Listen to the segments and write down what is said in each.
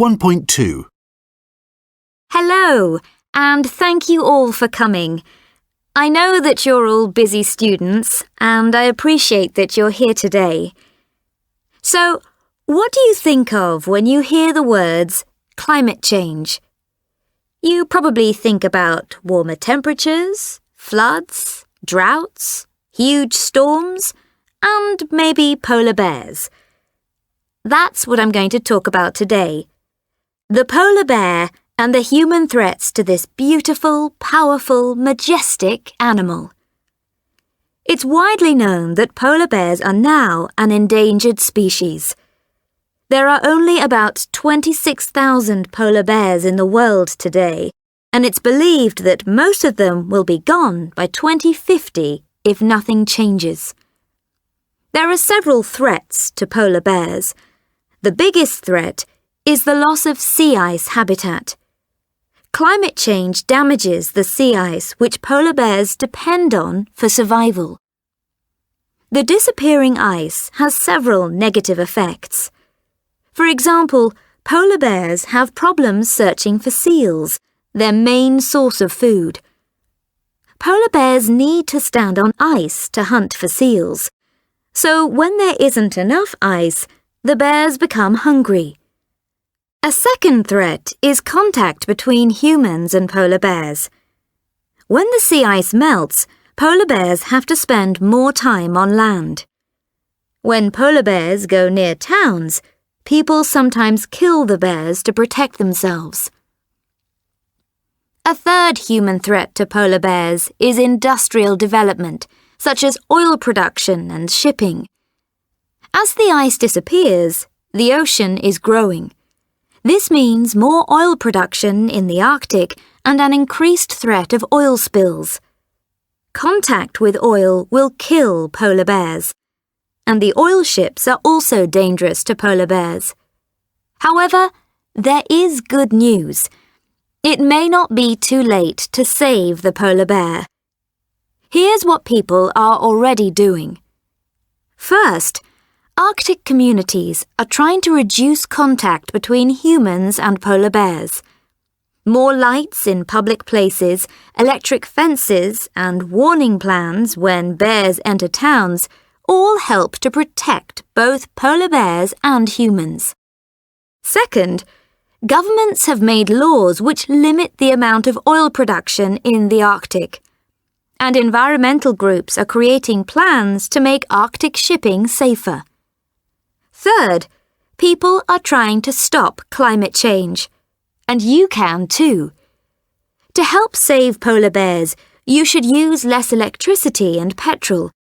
1.2. Hello, and thank you all for coming. I know that you're all busy students, and I appreciate that you're here today. So, what do you think of when you hear the words climate change? You probably think about warmer temperatures, floods, droughts, huge storms, and maybe polar bears. That's what I'm going to talk about today. The polar bear and the human threats to this beautiful, powerful, majestic animal. It's widely known that polar bears are now an endangered species. There are only about 26,000 polar bears in the world today, and it's believed that most of them will be gone by 2050 if nothing changes. There are several threats to polar bears. The biggest threat is the loss of sea ice habitat. Climate change damages the sea ice which polar bears depend on for survival. The disappearing ice has several negative effects. For example, polar bears have problems searching for seals, their main source of food. Polar bears need to stand on ice to hunt for seals. So when there isn't enough ice, the bears become hungry. A second threat is contact between humans and polar bears. When the sea ice melts, polar bears have to spend more time on land. When polar bears go near towns, people sometimes kill the bears to protect themselves. A third human threat to polar bears is industrial development, such as oil production and shipping. As the ice disappears, the ocean is growing. This means more oil production in the Arctic and an increased threat of oil spills. Contact with oil will kill polar bears, and the oil ships are also dangerous to polar bears. However, there is good news. It may not be too late to save the polar bear. Here's what people are already doing. First, Arctic communities are trying to reduce contact between humans and polar bears. More lights in public places, electric fences, and warning plans when bears enter towns all help to protect both polar bears and humans. Second, governments have made laws which limit the amount of oil production in the Arctic. And environmental groups are creating plans to make Arctic shipping safer. Third, people are trying to stop climate change. And you can too. To help save polar bears, you should use less electricity and petrol.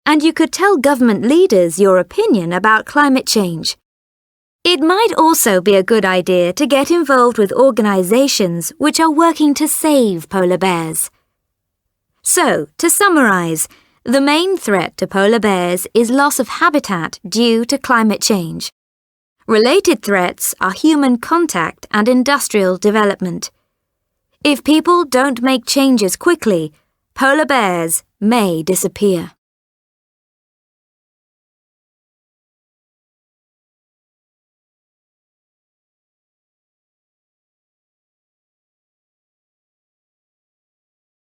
And you could tell government leaders your opinion about climate change. It might also be a good idea to get involved with organizations which are working to save polar bears. So, to summarize, the main threat to polar bears is loss of habitat due to climate change. Related threats are human contact and industrial development. If people don't make changes quickly, polar bears may disappear.